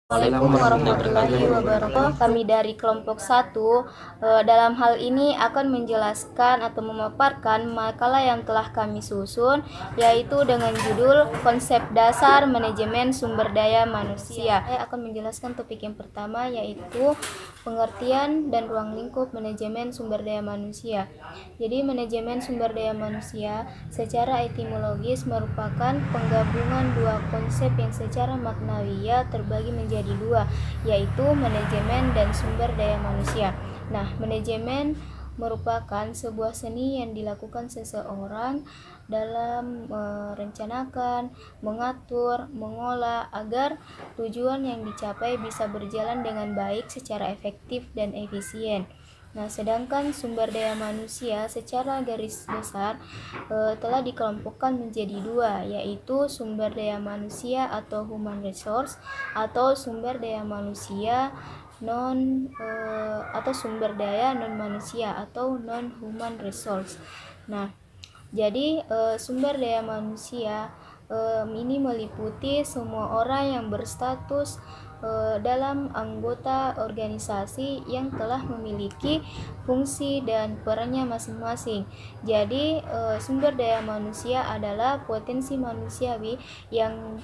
Assalamualaikum warahmatullahi wabarakatuh. Kami dari kelompok 1 dalam hal ini akan menjelaskan atau memaparkan makalah yang telah kami susun, yaitu dengan judul Konsep Dasar Manajemen Sumber Daya Manusia. Saya akan menjelaskan topik yang pertama, yaitu pengertian dan ruang lingkup manajemen sumber daya manusia. Jadi manajemen sumber daya manusia secara etimologis merupakan penggabungan dua konsep yang secara maknawiya terbagi menjadi dua, yaitu manajemen dan sumber daya manusia. Nah, manajemen merupakan sebuah seni yang dilakukan seseorang dalam merencanakan, mengatur, mengolah agar tujuan yang dicapai bisa berjalan dengan baik secara efektif dan efisien. Nah, sedangkan sumber daya manusia secara garis besar telah dikelompokkan menjadi dua, yaitu sumber daya manusia atau human resource atau sumber daya manusia sumber daya non manusia atau non human resource. Nah, jadi sumber daya manusia ini meliputi semua orang yang berstatus dalam anggota organisasi yang telah memiliki fungsi dan perannya masing-masing. Jadi sumber daya manusia adalah potensi manusiawi yang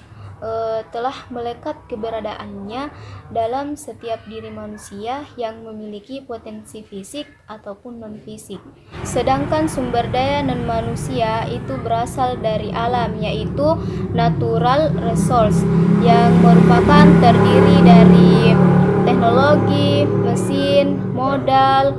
telah melekat keberadaannya dalam setiap diri manusia yang memiliki potensi fisik ataupun non-fisik. Sedangkan sumber daya non-manusia itu berasal dari alam, yaitu natural resource, yang merupakan terdiri dari teknologi, mesin, modal,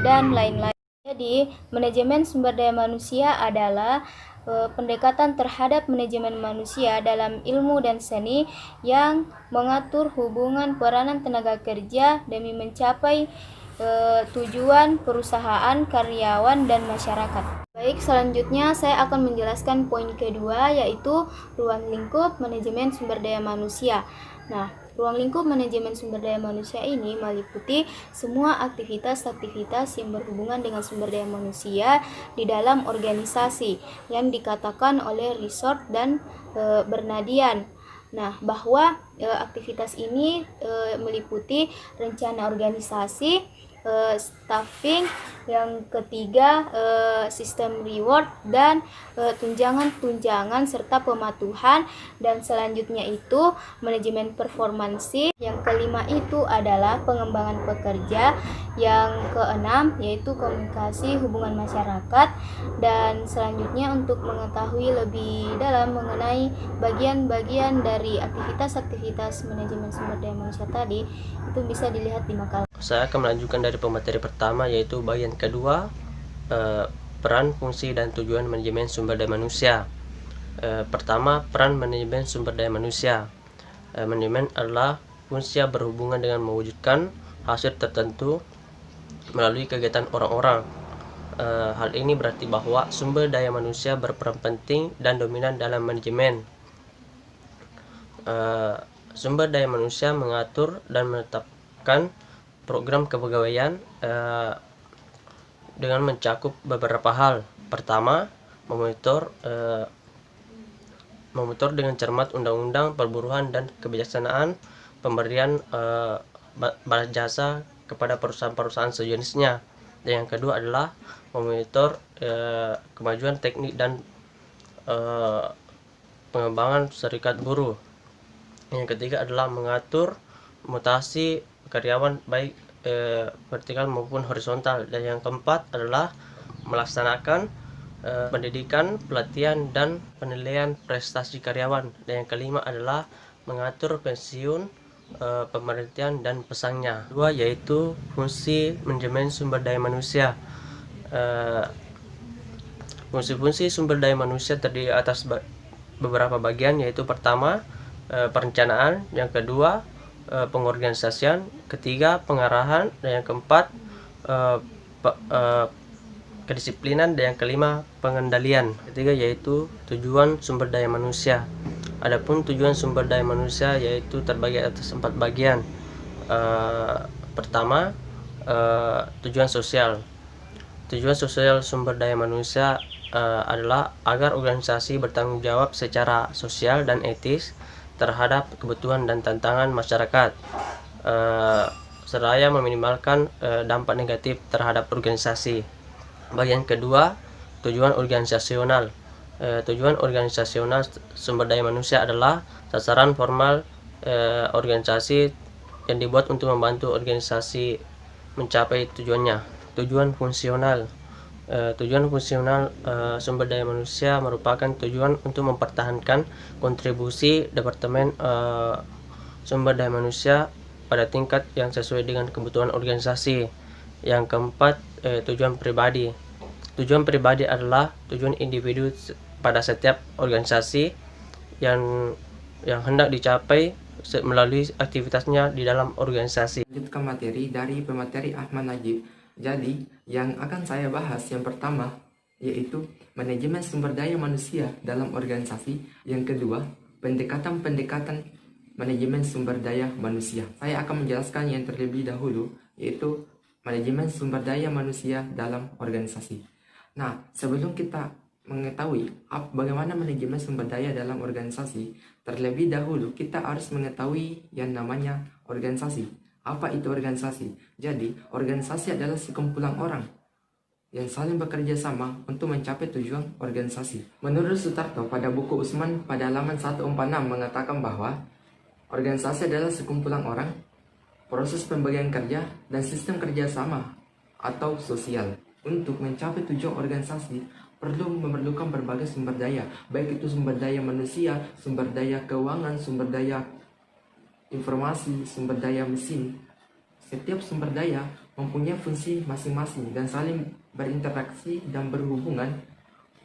dan lain-lain. Jadi, manajemen sumber daya manusia adalah pendekatan terhadap manajemen manusia dalam ilmu dan seni yang mengatur hubungan peranan tenaga kerja demi mencapai tujuan perusahaan, karyawan, dan masyarakat. Baik, selanjutnya saya akan menjelaskan poin kedua, yaitu ruang lingkup manajemen sumber daya manusia. Nah, ruang lingkup manajemen sumber daya manusia ini meliputi semua aktivitas-aktivitas yang berhubungan dengan sumber daya manusia di dalam organisasi yang dikatakan oleh Resort dan Bernadian. Nah, bahwa aktivitas ini meliputi rencana organisasi, staffing, yang ketiga sistem reward dan tunjangan-tunjangan serta pematuhan, dan selanjutnya itu manajemen performansi. Yang kelima itu adalah pengembangan pekerja, yang keenam yaitu komunikasi hubungan masyarakat, dan selanjutnya untuk mengetahui lebih dalam mengenai bagian-bagian dari aktivitas-aktivitas manajemen sumber daya manusia tadi, itu bisa dilihat di makalah. Saya akan melanjutkan dari pemateri pertama, yaitu bagian kedua, peran, fungsi, dan tujuan manajemen sumber daya manusia. Pertama, peran manajemen sumber daya manusia. Manajemen adalah fungsi yang berhubungan dengan mewujudkan hasil tertentu melalui kegiatan orang-orang. Hal ini berarti bahwa sumber daya manusia berperan penting dan dominan dalam manajemen. Sumber daya manusia mengatur dan menetapkan program kepegawaian dengan mencakup beberapa hal. Pertama, memonitor dengan cermat undang-undang, perburuhan, dan kebijaksanaan pemberian balas jasa kepada perusahaan-perusahaan sejenisnya. Dan yang kedua adalah memonitor kemajuan teknik dan pengembangan serikat buruh. Yang ketiga adalah mengatur mutasi karyawan baik vertikal maupun horizontal. Dan yang keempat adalah melaksanakan pendidikan, pelatihan, dan penilaian prestasi karyawan. Dan yang kelima adalah mengatur pensiun, pemberhentian, dan pesannya. Dua, yaitu fungsi manajemen sumber daya manusia. Fungsi-fungsi sumber daya manusia terdiri atas beberapa bagian, yaitu pertama, perencanaan, yang kedua, pengorganisasian, ketiga, pengarahan, dan yang keempat, kedisiplinan, dan yang kelima, pengendalian. Ketiga yaitu tujuan sumber daya manusia. Adapun tujuan sumber daya manusia yaitu terbagi atas 4 bagian. Pertama, tujuan sosial. Tujuan sosial sumber daya manusia adalah agar organisasi bertanggung jawab secara sosial dan etis terhadap kebutuhan dan tantangan masyarakat, seraya meminimalkan dampak negatif terhadap organisasi. Bagian kedua, tujuan organisasional. Tujuan organisasional sumber daya manusia adalah sasaran formal organisasi yang dibuat untuk membantu organisasi mencapai tujuannya. Tujuan fungsional. Tujuan fungsional sumber daya manusia merupakan tujuan untuk mempertahankan kontribusi Departemen Sumber Daya Manusia pada tingkat yang sesuai dengan kebutuhan organisasi. Yang keempat, tujuan pribadi. Tujuan pribadi adalah tujuan individu pada setiap organisasi yang hendak dicapai melalui aktivitasnya di dalam organisasi. Lanjutkan materi dari pemateri Ahmad Najib. Jadi, yang akan saya bahas yang pertama yaitu manajemen sumber daya manusia dalam organisasi. Yang kedua, pendekatan-pendekatan manajemen sumber daya manusia. Saya akan menjelaskan yang terlebih dahulu yaitu manajemen sumber daya manusia dalam organisasi. Nah, sebelum kita mengetahui bagaimana manajemen sumber daya dalam organisasi, terlebih dahulu kita harus mengetahui yang namanya organisasi. Apa itu organisasi? Jadi, organisasi adalah sekumpulan orang yang saling bekerja sama untuk mencapai tujuan organisasi. Menurut Sutarto pada buku Usman pada halaman 146 mengatakan bahwa organisasi adalah sekumpulan orang, proses pembagian kerja, dan sistem kerjasama atau sosial. Untuk mencapai tujuan organisasi, memerlukan berbagai sumber daya, baik itu sumber daya manusia, sumber daya keuangan, sumber daya informasi, sumber daya mesin. Setiap sumber daya mempunyai fungsi masing-masing dan saling berinteraksi dan berhubungan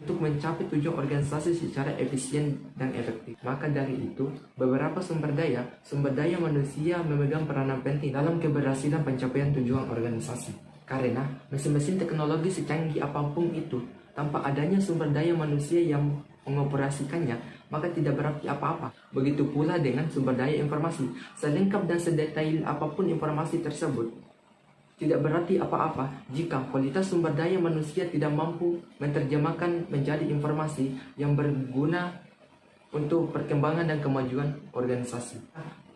untuk mencapai tujuan organisasi secara efisien dan efektif. Maka dari itu, beberapa sumber daya manusia memegang peranan penting dalam keberhasilan pencapaian tujuan organisasi. Karena mesin-mesin teknologi secanggih apapun itu, tanpa adanya sumber daya manusia yang mengoperasikannya, maka tidak berarti apa-apa. Begitu pula dengan sumber daya informasi. Selengkap dan sedetail apapun informasi tersebut, tidak berarti apa-apa jika kualitas sumber daya manusia tidak mampu menerjemahkan menjadi informasi yang berguna untuk perkembangan dan kemajuan organisasi.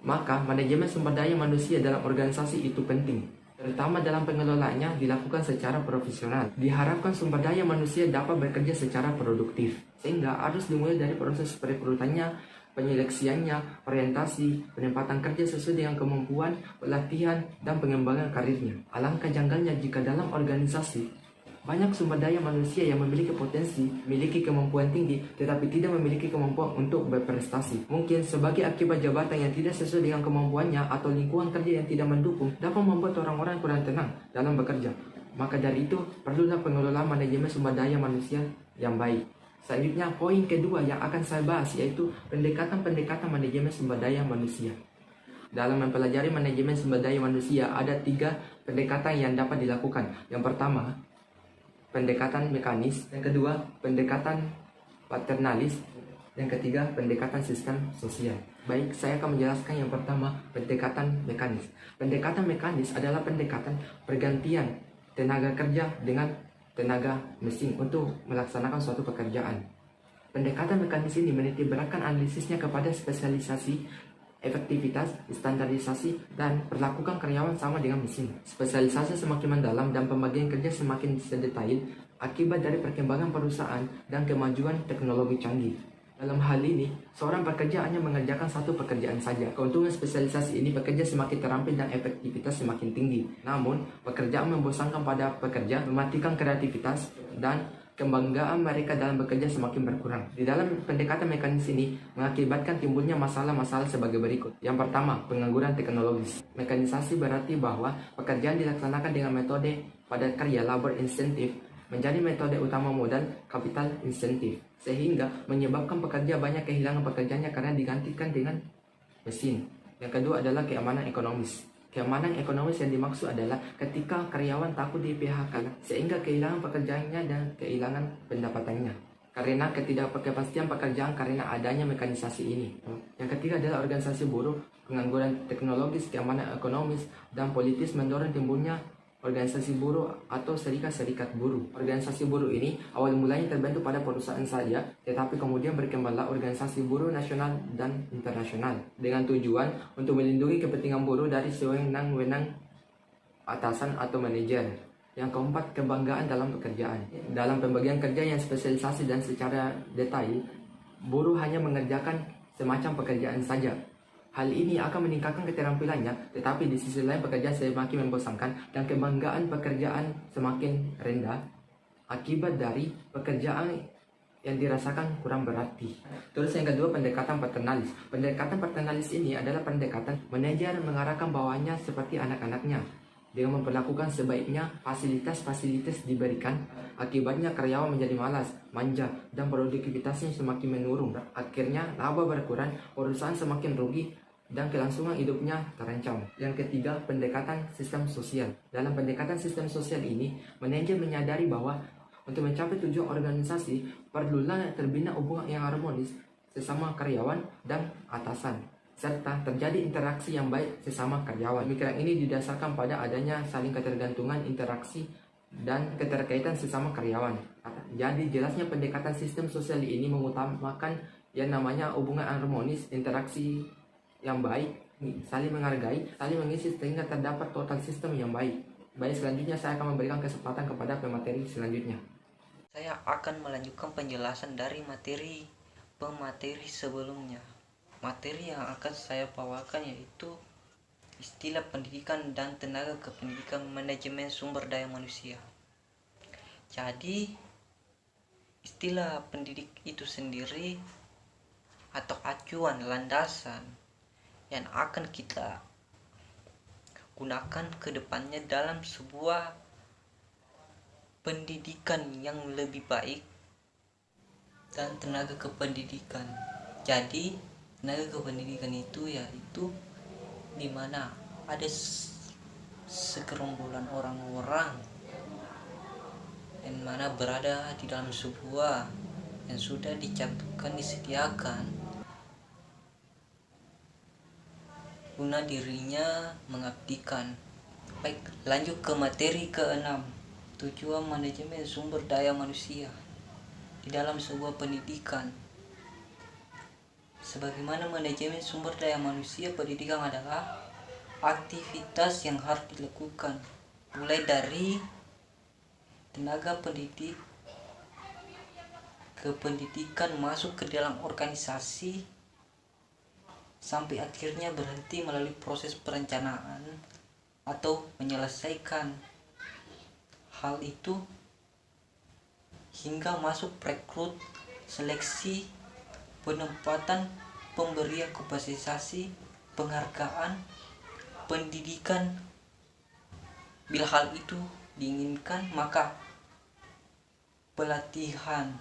Maka manajemen sumber daya manusia dalam organisasi itu penting, terutama dalam pengelolaannya dilakukan secara profesional. Diharapkan sumber daya manusia dapat bekerja secara produktif, sehingga harus dimulai dari proses perekrutannya, penyeleksiannya, orientasi, penempatan kerja sesuai dengan kemampuan, pelatihan, dan pengembangan karirnya. Alangkah janggalnya jika dalam organisasi banyak sumber daya manusia yang memiliki potensi, memiliki kemampuan tinggi, tetapi tidak memiliki kemampuan untuk berprestasi. Mungkin sebagai akibat jabatan yang tidak sesuai dengan kemampuannya atau lingkungan kerja yang tidak mendukung, dapat membuat orang-orang kurang tenang dalam bekerja. Maka dari itu, perlulah pengelolaan manajemen sumber daya manusia yang baik. Selanjutnya, poin kedua yang akan saya bahas yaitu pendekatan-pendekatan manajemen sumber daya manusia. Dalam mempelajari manajemen sumber daya manusia, ada 3 pendekatan yang dapat dilakukan. Yang pertama, pendekatan mekanis. Yang kedua, pendekatan paternalis. Yang ketiga, pendekatan sistem sosial. Baik, saya akan menjelaskan yang pertama, pendekatan mekanis. Pendekatan mekanis adalah pendekatan pergantian tenaga kerja dengan tenaga mesin untuk melaksanakan suatu pekerjaan. Pendekatan mekanis ini menitikberatkan analisisnya kepada spesialisasi, efektivitas, standarisasi, dan perlakukan karyawan sama dengan mesin. Spesialisasi semakin mendalam dan pembagian kerja semakin sedetail akibat dari perkembangan perusahaan dan kemajuan teknologi canggih. Dalam hal ini, seorang pekerja hanya mengerjakan satu pekerjaan saja. Keuntungan spesialisasi ini, pekerja semakin terampil dan efektivitas semakin tinggi. Namun, pekerjaan membosankan pada pekerja, mematikan kreativitas, dan kebanggaan mereka dalam bekerja semakin berkurang. Di dalam pendekatan mekanis ini, mengakibatkan timbulnya masalah-masalah sebagai berikut. Yang pertama, pengangguran teknologis. Mekanisasi berarti bahwa pekerjaan dilaksanakan dengan metode padat karya labor insentif menjadi metode utama modal kapital insentif, sehingga menyebabkan pekerja banyak kehilangan pekerjaannya karena digantikan dengan mesin. Yang kedua adalah keamanan ekonomis. Keamanan ekonomis yang dimaksud adalah ketika karyawan takut di PHK sehingga kehilangan pekerjaannya dan kehilangan pendapatannya karena ketidakpastian pekerjaan karena adanya mekanisasi ini. Yang ketiga adalah organisasi buruh. Pengangguran teknologis, keamanan ekonomis, dan politis mendorong timbulnya organisasi buruh atau serikat-serikat buruh. Organisasi buruh ini awal mulanya terbentuk pada perusahaan saja, tetapi kemudian berkembanglah organisasi buruh nasional dan internasional dengan tujuan untuk melindungi kepentingan buruh dari sewenang-wenang atasan atau manajer. Yang keempat, kebanggaan dalam pekerjaan. Dalam pembagian kerja yang spesialisasi dan secara detail, buruh hanya mengerjakan semacam pekerjaan saja. Hal ini akan meningkatkan keterampilannya, tetapi di sisi lain pekerjaan semakin membosankan dan kebanggaan pekerjaan semakin rendah akibat dari pekerjaan yang dirasakan kurang berarti. Terus yang kedua, pendekatan paternalis. Pendekatan paternalis ini adalah pendekatan manajer mengarahkan bawahannya seperti anak-anaknya dengan memperlakukan sebaiknya fasilitas-fasilitas diberikan. Akibatnya karyawan menjadi malas, manja, dan produktivitasnya semakin menurun. Akhirnya laba berkurang, perusahaan semakin rugi, dan kelangsungan hidupnya terancam. Yang ketiga, pendekatan sistem sosial. Dalam pendekatan sistem sosial ini, manajer menyadari bahwa untuk mencapai tujuan organisasi, perlulah terbina hubungan yang harmonis sesama karyawan dan atasan, serta terjadi interaksi yang baik sesama karyawan. Pemikiran ini didasarkan pada adanya saling ketergantungan, interaksi, dan keterkaitan sesama karyawan. Jadi jelasnya pendekatan sistem sosial ini mengutamakan yang namanya hubungan harmonis, interaksi yang baik, saling menghargai, saling mengisi sehingga terdapat total sistem yang baik. Baik, selanjutnya saya akan memberikan kesempatan kepada pemateri selanjutnya. Saya akan melanjutkan penjelasan dari pemateri sebelumnya. Materi yang akan saya bawakan yaitu istilah pendidikan dan tenaga kependidikan manajemen sumber daya manusia. Jadi, istilah pendidik itu sendiri atau acuan landasan yang akan kita gunakan ke depannya dalam sebuah pendidikan yang lebih baik dan tenaga kependidikan. Jadi tenaga kependidikan itu yaitu di mana ada segerombolan orang-orang yang mana berada di dalam sebuah yang sudah disediakan guna dirinya mengabdikan. Baik, lanjut ke materi ke-6. Tujuan manajemen sumber daya manusia di dalam sebuah pendidikan. Sebagaimana manajemen sumber daya manusia, pendidikan adalah aktivitas yang harus dilakukan mulai dari tenaga pendidik kependidikan masuk ke dalam organisasi sampai akhirnya berhenti melalui proses perencanaan atau menyelesaikan hal itu hingga masuk rekrut, seleksi, penempatan, pemberian kompensasi, penghargaan, pendidikan. Bila hal itu diinginkan, maka pelatihan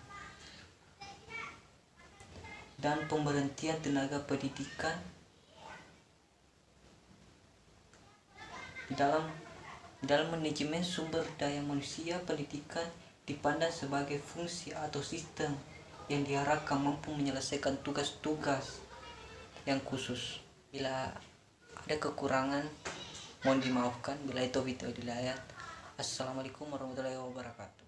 dan pemberhentian tenaga pendidikan di dalam manajemen sumber daya manusia. Pendidikan dipandang sebagai fungsi atau sistem yang diharapkan mampu menyelesaikan tugas-tugas yang khusus. Bila ada kekurangan, mohon dimaafkan. Bila itu video dilayat. Assalamualaikum warahmatullahi wabarakatuh.